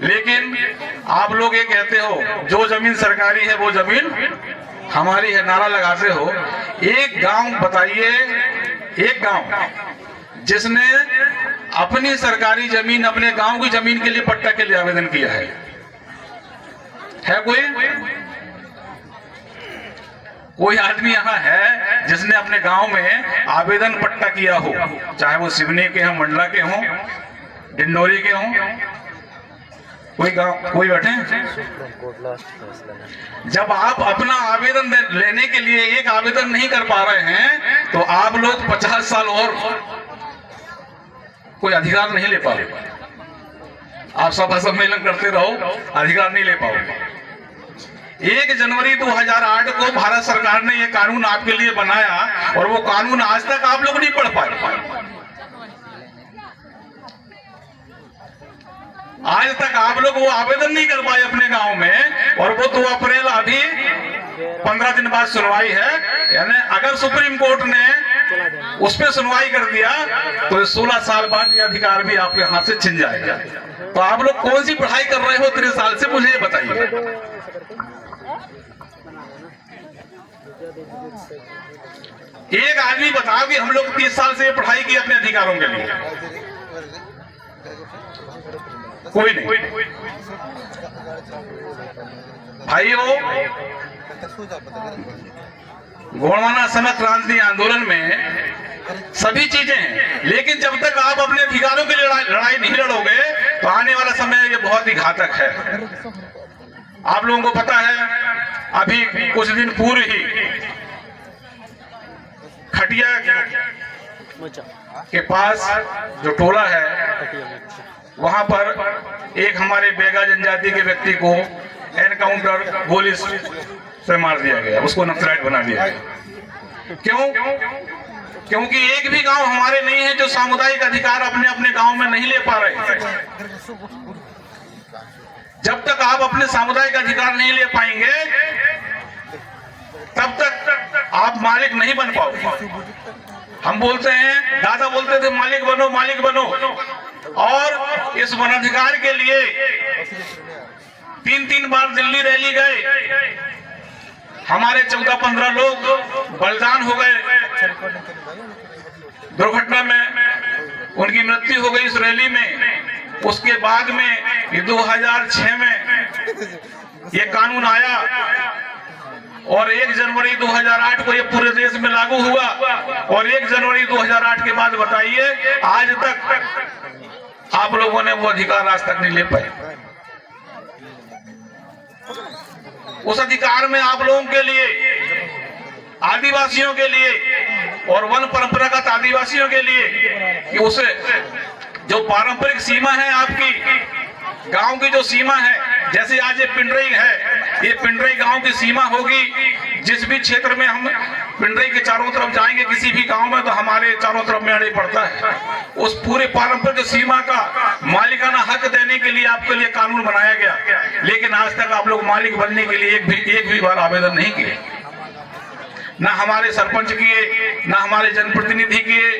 लेकिन आप लोग ये कहते हो जो जमीन सरकारी है वो जमीन हमारी है, नारा लगाते हो। एक गांव बताइए, एक गांव जिसने अपनी सरकारी जमीन, अपने गांव की जमीन के लिए पट्टा के लिए आवेदन किया है कोई आदमी यहाँ है जिसने अपने गांव में आवेदन पट्टा किया हो? चाहे वो सिवनी के हों, मंडला के हों, डिंडोरी के हों, कोई गांव कोई बैठे? जब आप अपना आवेदन लेने के लिए एक आवेदन नहीं कर पा रहे हैं तो आप लोग 50 साल और कोई अधिकार नहीं ले पाओगे। आप सभा सम्मेलन करते रहो, अधिकार नहीं ले पाओगे। 1 जनवरी 2008 को भारत सरकार ने यह कानून आपके लिए बनाया और वो कानून आज तक आप लोग नहीं पढ़ पाए। आज तक आप लोग वो आवेदन नहीं कर पाए अपने गांव में, और वो 2 अप्रैल अभी 15 दिन बाद सुनवाई है। यानी अगर सुप्रीम कोर्ट ने उस पर सुनवाई कर दिया तो 16 साल बाद ये अधिकार भी आपके हाथ से छिन जाएगा। तो आप लोग कौन सी पढ़ाई कर रहे हो 30 साल से, मुझे बताइए। एक आदमी बताओ कि हम लोग 30 साल से पढ़ाई की अपने अधिकारों के लिए? कोई नहीं। भाइयों, गोंडवाना समर क्रांति आंदोलन में सभी चीजें हैं, लेकिन जब तक आप अपने अधिकारों के लिए लड़ाई नहीं लड़ोगे तो आने वाला समय ये बहुत ही घातक है। आप लोगों को पता है, अभी कुछ दिन पूर्व ही खटिया के पास जो टोला है वहां पर एक हमारे बेगा जनजाति के व्यक्ति को एनकाउंटर गोली से मार दिया गया, उसको नक्सलाइट बना दिया गया। क्यों? क्योंकि एक भी गांव हमारे नहीं है जो सामुदायिक अधिकार अपने अपने गांव में नहीं ले पा रहे। जब तक आप अपने सामुदायिक अधिकार नहीं ले पाएंगे तब तक आप मालिक नहीं बन पाओगे। हम बोलते हैं, दादा बोलते थे मालिक बनो, मालिक बनो, और इस वनाधिकार के लिए 3-3 बार दिल्ली रैली गए। हमारे 14-15 लोग बलिदान हो गए, दुर्घटना में उनकी मृत्यु हो गई इस रैली में। उसके बाद में ये 2006 में ये कानून आया और 1 जनवरी 2008 को ये पूरे देश में लागू हुआ, और 1 जनवरी 2008 के बाद बताइए आज तक आप लोगों ने वो अधिकार आज तक नहीं ले पाए। उस अधिकार में आप लोगों के लिए, आदिवासियों के लिए और वन परंपरागत आदिवासियों के लिए कि उसे जो पारंपरिक सीमा है आपकी गांव की, जो सीमा है, जैसे आज ये पिंडरई है, ये पिंडरई गांव की सीमा होगी। जिस भी क्षेत्र में हम पिंडरई के चारों तरफ जाएंगे किसी भी गांव में तो हमारे चारों तरफ मेड़ पड़ता है। उस पूरे पारंपरिक सीमा का मालिकाना हक देने के लिए आपके लिए कानून बनाया गया, लेकिन आज तक आप लोग मालिक बनने के लिए एक भी बार आवेदन नहीं किए। ना हमारे सरपंच किए, ना हमारे जनप्रतिनिधि किए।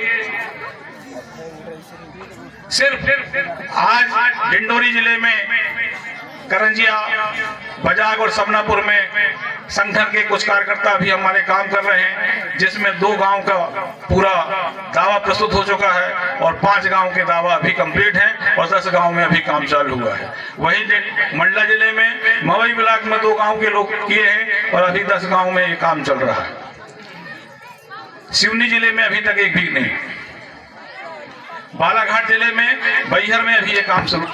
सिर्फ आज डिंडोरी जिले में करंजिया, बजाग और समनापुर में संगठन के कुछ कार्यकर्ता भी हमारे काम कर रहे हैं, जिसमें 2 गांव का पूरा दावा प्रस्तुत हो चुका है और 5 गांव के दावा अभी कंप्लीट हैं और 10 गांव में अभी काम चालू हुआ है। वहीं मंडला जिले में मवई ब्लॉक में 2 गांव के लोग किए हैं और अभी 10 गांव में ये काम चल रहा है। सिवनी जिले में अभी तक एक भी नहीं। बालाघाट जिले में बैहर में अभी ये काम शुरू।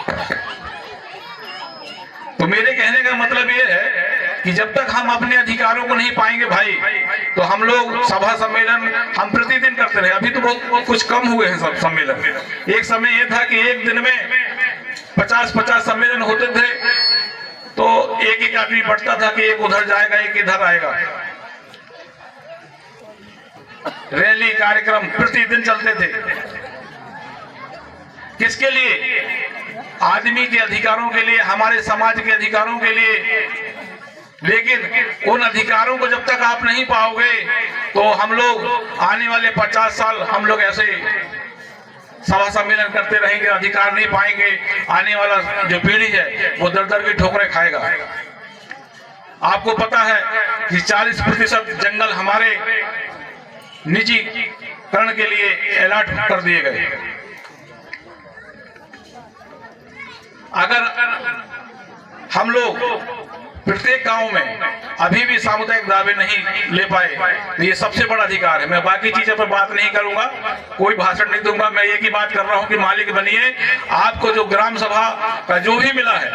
तो मेरे कहने का मतलब ये है कि जब तक हम अपने अधिकारों को नहीं पाएंगे भाई, तो हम लोग सभा सम्मेलन हम प्रतिदिन करते रहे। अभी तो बहुत कुछ कम हुए हैं सब सम्मेलन। एक समय ये था कि एक दिन में 50-50 सम्मेलन होते थे, तो एक आदमी बढ़ता था कि एक उधर जाएगा, एक इधर आएगा। रैली कार्यक्रम प्रतिदिन चलते थे। किसके लिए? आदमी के अधिकारों के लिए, हमारे समाज के अधिकारों के लिए। लेकिन उन अधिकारों को जब तक आप नहीं पाओगे तो हम लोग आने वाले 50 साल हम लोग ऐसे सभा सम्मेलन करते रहेंगे, अधिकार नहीं पाएंगे, आने वाला जो पीढ़ी है वो दर दर की ठोकरें खाएगा। आपको पता है कि 40% जंगल हमारे निजीकरण के लिए अलॉट कर दिए गए। अगर हम लोग प्रत्येक गांव में अभी भी सामुदायिक दावे नहीं ले पाए तो ये सबसे बड़ा अधिकार है। मैं बाकी चीजों पर बात नहीं करूंगा, कोई भाषण नहीं दूंगा। मैं एक ही बात कर रहा हूं कि मालिक बनिए। आपको जो ग्राम सभा का जो भी मिला है,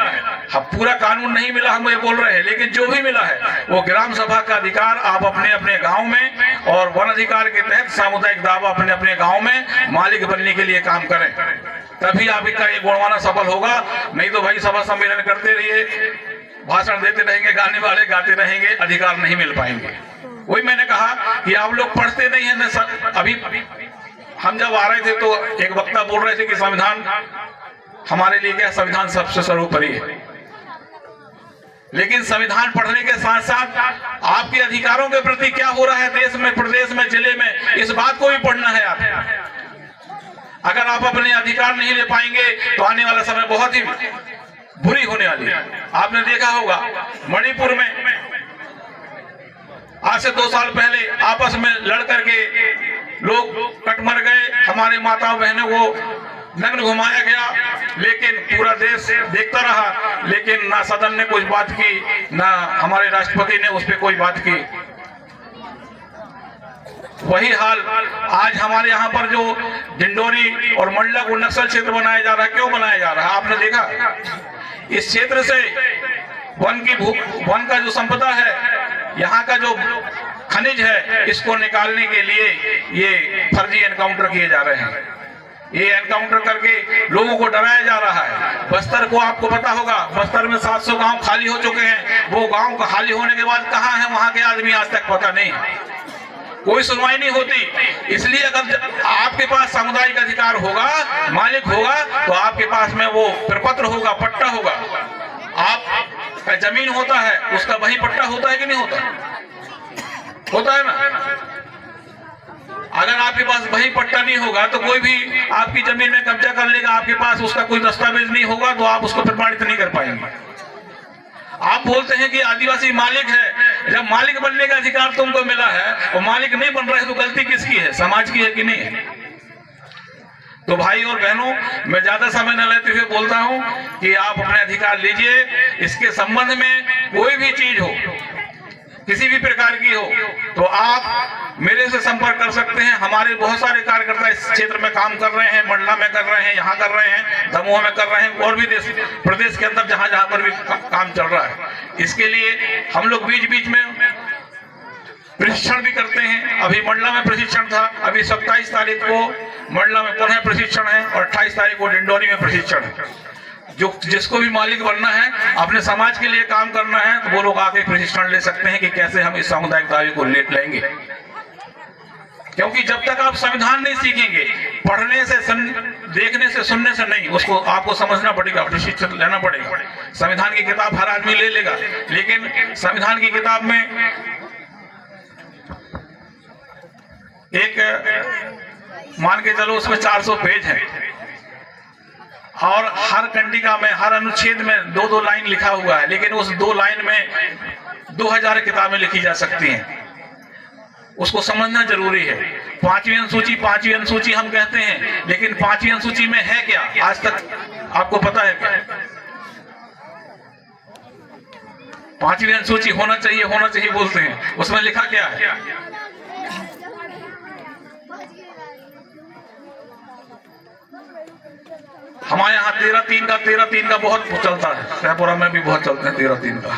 हम पूरा कानून नहीं मिला हम ये बोल रहे हैं, लेकिन जो भी मिला है वो ग्राम सभा का अधिकार आप अपने अपने गाँव में और वन अधिकार के तहत सामुदायिक दावा अपने अपने गाँव में मालिक बनने के लिए काम करें, तभी आपका ये गुणवाना सफल होगा। नहीं तो भाई सभा सम्मेलन करते रहिए, भाषण देते रहेंगे, गाने वाले गाते रहेंगे, अधिकार नहीं मिल पाएंगे। वही मैंने कहा कि आप लोग पढ़ते नहीं हैं। अभी हम जब आ रहे थे तो एक वक्ता बोल रहे थे कि संविधान हमारे लिए क्या, संविधान सबसे सर्वोपरि है। लेकिन संविधान पढ़ने के साथ साथ आपके अधिकारों के प्रति क्या हो रहा है देश में, प्रदेश में, जिले में, इस बात को भी पढ़ना है आप। अगर आप अपने अधिकार नहीं ले पाएंगे तो आने वाला समय बहुत ही बुरी होने वाली है। आपने देखा होगा मणिपुर में आज से 2 साल पहले आपस में लड़ करके लोग कट मर गए, हमारे माताओं बहनों को नग्न घुमाया गया, लेकिन पूरा देश देखता रहा। लेकिन ना सदन ने कुछ बात की, ना हमारे राष्ट्रपति ने उस पर कोई बात की। वही हाल आज हमारे यहाँ पर जो डिंडोरी और मंडला को नक्सल क्षेत्र बनाया जा रहा है, क्यों बनाया जा रहा है? आपने देखा इस क्षेत्र से वन का जो संपदा है, यहाँ का जो खनिज है, इसको निकालने के लिए ये फर्जी एनकाउंटर किए जा रहे हैं। ये एनकाउंटर करके लोगों को डराया जा रहा है। बस्तर को आपको पता होगा, बस्तर में 700 गांव खाली हो चुके हैं। वो गांव खाली होने के बाद कहाँ है वहां के आदमी, आज तक पता नहीं, कोई सुनवाई नहीं होती। इसलिए अगर आपके पास सामुदायिक अधिकार होगा, मालिक होगा, तो आपके पास में वो प्रपत्र होगा, पट्टा होगा। आप का जमीन होता है, उसका वही पट्टा होता है कि नहीं होता? होता है ना। अगर आपके पास वही पट्टा नहीं होगा तो कोई भी आपकी जमीन में कब्जा कर लेगा, आपके पास उसका कोई दस्तावेज नहीं होगा तो आप उसको प्रमाणित नहीं कर पाएंगे। आप बोलते हैं कि आदिवासी मालिक है, जब मालिक बनने का अधिकार तुमको मिला है और मालिक नहीं बन रहा है तो गलती किसकी है? समाज की है कि नहीं है? तो भाई और बहनों, मैं ज्यादा समय न लेते हुए बोलता हूं कि आप अपने अधिकार लीजिए। इसके संबंध में कोई भी चीज हो, किसी भी प्रकार की हो, तो आप मेरे से संपर्क कर सकते हैं। हमारे बहुत सारे कार्यकर्ता इस क्षेत्र में काम कर रहे हैं, मंडला में कर रहे हैं, यहाँ कर रहे हैं, दमोह में कर रहे हैं, और भी प्रदेश के अंदर जहाँ जहाँ पर भी काम चल रहा है। इसके लिए हम लोग बीच बीच में प्रशिक्षण भी करते हैं। अभी मंडला में प्रशिक्षण था, अभी 27 तारीख को मंडला में पुनः प्रशिक्षण है और 28 तारीख को डिंडोरी में प्रशिक्षण है। जो जिसको भी मालिक बनना है, अपने समाज के लिए काम करना है, तो वो लोग आके प्रशिक्षण ले सकते हैं कि कैसे हम इस सामुदायिक दावे को लेंगे। क्योंकि जब तक आप संविधान नहीं सीखेंगे, पढ़ने से, देखने से, सुनने से नहीं, उसको आपको समझना पड़ेगा, प्रशिक्षण लेना पड़ेगा। संविधान की किताब हर आदमी ले लेगा, लेकिन संविधान की किताब में एक मान के चलो उसमें 400 पेज है और हर कंडिका में, हर अनुच्छेद में 2-2 लाइन लिखा हुआ है, लेकिन उस 2 लाइन में 2000 किताबें लिखी जा सकती हैं। उसको समझना जरूरी है। 5वीं अनुसूची हम कहते हैं, लेकिन 5वीं अनुसूची में है क्या आज तक आपको पता है क्या? 5वीं अनुसूची होना चाहिए बोलते हैं, उसमें लिखा क्या है? हमारे यहाँ 13-3 का बहुत चलता है, शाहपुरा में भी बहुत चलते हैं 13-3 का।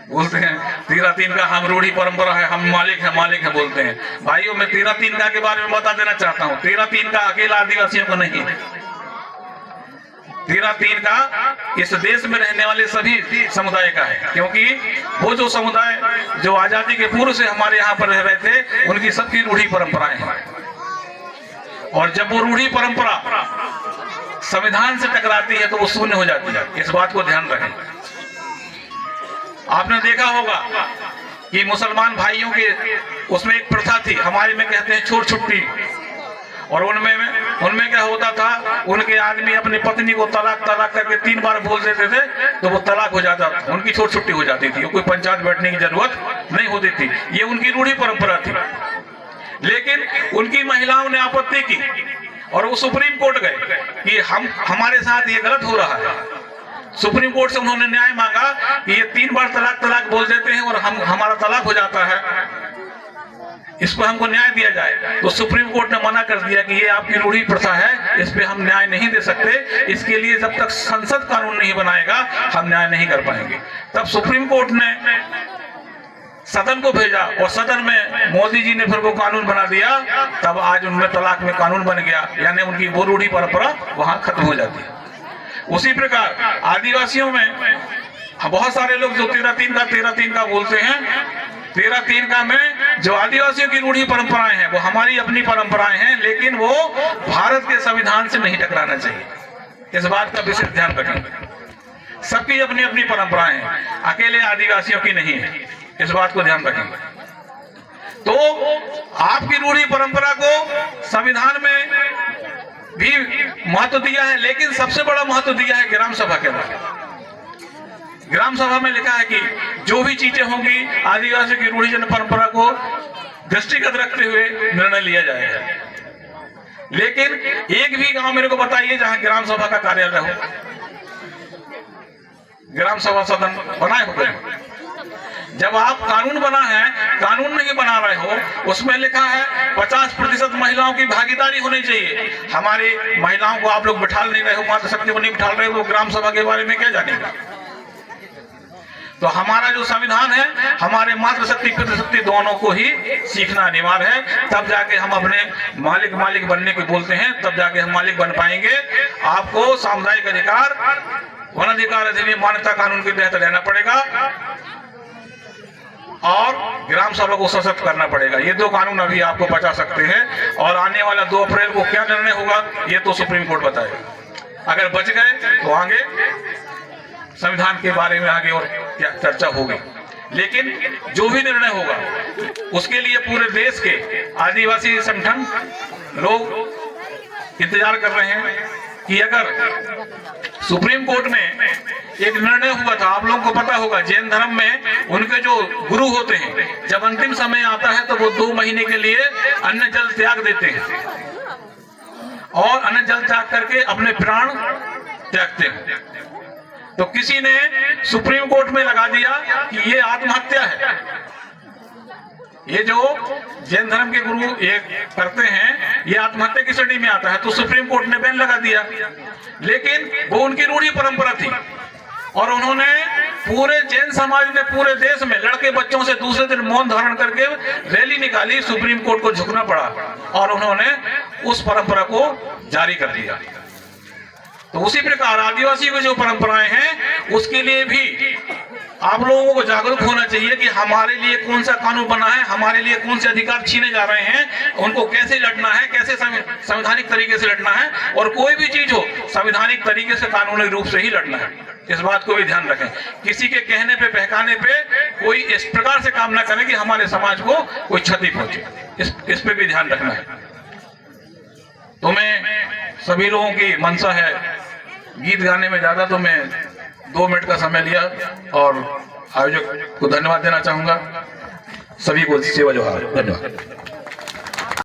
बोलते हैं 13-3 का हम रूढ़ी परंपरा है, हम मालिक है बोलते हैं। भाइयों, मैं 13-3 का के बारे में बता देना चाहता हूँ। 13-3 का अकेला आदिवासियों को नहीं है। 13-3 का इस देश में रहने वाले सभी समुदाय का है, क्योंकि वो जो समुदाय जो आजादी के पूर्व से हमारे यहाँ पर रह रहे थे, उनकी सबकी रूढ़ी परंपराएं हैं। और जब वो रूढ़ी परंपरा संविधान से टकराती है तो वो शून्य हो जाती है। इस बात को ध्यान रखें। आपने देखा होगा कि मुसलमान भाइयों के उसमें एक प्रथा थी, हमारे में कहते हैं छोर छुट्टी, और उनमें उनमें क्या होता था, उनके आदमी अपनी पत्नी को तलाक तलाक करके 3 बार बोल देते थे तो वो तलाक हो जाता था, उनकी छोट छुट्टी हो जाती थी, कोई पंचायत बैठने की जरूरत नहीं होती थी। ये उनकी रूढ़ी परंपरा थी। लेकिन उनकी महिलाओं ने आपत्ति की और वो सुप्रीम कोर्ट गए कि हमारे साथ ये गलत हो रहा है। सुप्रीम कोर्ट से उन्होंने न्याय मांगा कि ये 3 बार तलाक तलाक बोल देते हैं और हमारा तलाक हो जाता है, इस पर हमको न्याय दिया जाए। तो सुप्रीम कोर्ट ने मना कर दिया कि ये आपकी रूढ़ी प्रथा है, इस पे हम न्याय नहीं दे सकते, इसके लिए जब तक संसद कानून नहीं बनाएगा हम न्याय नहीं कर पाएंगे। तब सुप्रीम कोर्ट ने सदन को भेजा और सदन में मोदी जी ने फिर वो कानून बना दिया। तब आज उनमें तलाक में कानून बन गया, यानी उनकी वो रूढ़ी परंपरा वहां खत्म हो जाती है। उसी प्रकार आदिवासियों में बहुत सारे लोग जो 13-3 का बोलते हैं, 13-3 का में जो आदिवासियों की रूढ़ी परंपराएं हैं वो हमारी अपनी परंपराएं हैं, लेकिन वो भारत के संविधान से नहीं टकराना चाहिए। इस बात का विशेष ध्यान रखें। सबकी अपनी अपनी परंपराएं हैं, अकेले आदिवासियों की नहीं है, इस बात को ध्यान रखें। तो आपकी रूढ़ी परंपरा को संविधान में भी महत्व दिया है, लेकिन सबसे बड़ा महत्व दिया है ग्राम सभा के अंदर। ग्राम सभा में लिखा है कि जो भी चीजें होंगी आदिवासी की रूढ़ी जन परंपरा को दृष्टिगत रखते हुए निर्णय लिया जाएगा। लेकिन एक भी गांव मेरे को बताइए जहां ग्राम सभा का कार्यालय हो, ग्राम सभा सदन बनाए हुए हैं। जब आप कानून बना है, कानून नहीं बना रहे हो, उसमें लिखा है 50% महिलाओं की भागीदारी होनी चाहिए। हमारी महिलाओं को आप लोग बिठा नहीं रहे हो, मातृ शक्ति को नहीं बिठा रहे हो, ग्राम सभा के बारे में क्या जानेगा। तो हमारा जो संविधान है, हमारे मातृशक्ति पितृशक्ति दोनों को ही सीखना अनिवार्य है। तब जाके हम अपने मालिक बनने के बोलते हैं, तब जाके हम मालिक बन पाएंगे। आपको सामुदायिक अधिकार, वन अधिकार अधिनियम मान्यता कानून के तहत रहना पड़ेगा और ग्राम सभा को सशक्त करना पड़ेगा। ये 2 कानून अभी आपको बचा सकते हैं और आने वाला 2 अप्रैल को क्या निर्णय होगा ये तो सुप्रीम कोर्ट बताएगा। अगर बच गए तो आगे संविधान के बारे में आगे और क्या चर्चा होगी। लेकिन जो भी निर्णय होगा उसके लिए पूरे देश के आदिवासी संगठन लोग इंतजार कर रहे हैं कि अगर सुप्रीम कोर्ट में एक निर्णय हुआ था, आप लोगों को पता होगा जैन धर्म में उनके जो गुरु होते हैं, जब अंतिम समय आता है तो वो 2 महीने के लिए अन्न जल त्याग देते हैं और अन्न जल त्याग करके अपने प्राण त्यागते हैं। तो किसी ने सुप्रीम कोर्ट में लगा दिया कि ये आत्महत्या है। ये जो जैन धर्म के गुरु ये करते हैं ये आत्महत्या की श्रेणी में आता है, तो सुप्रीम कोर्ट ने बैन लगा दिया। लेकिन वो उनकी रूढ़ी परंपरा थी और उन्होंने पूरे जैन समाज ने पूरे देश में लड़के बच्चों से दूसरे दिन मौन धारण करके रैली निकाली, सुप्रीम कोर्ट को झुकना पड़ा और उन्होंने उस परंपरा को जारी कर दिया। तो उसी प्रकार आदिवासी की जो परंपराएं हैं उसके लिए भी आप लोगों को जागरूक होना चाहिए कि हमारे लिए कौन सा कानून बना है, हमारे लिए कौन से अधिकार छीने जा रहे हैं, उनको कैसे लड़ना है, कैसे संवैधानिक तरीके से लड़ना है और कोई भी चीज हो संवैधानिक तरीके से कानूनी रूप से ही लड़ना है। इस बात को भी ध्यान रखें। किसी के कहने पे बहकाने पे कोई इस प्रकार से काम ना करे कि हमारे समाज को कोई क्षति पहुंचे, इस पे भी ध्यान रखना है। तो मैं सभी लोगों की मंशा है गीत गाने में, ज्यादा तो मैं 2 मिनट का समय लिया और आयोजक को धन्यवाद देना चाहूंगा। सभी को सेवा जोहार, धन्यवाद।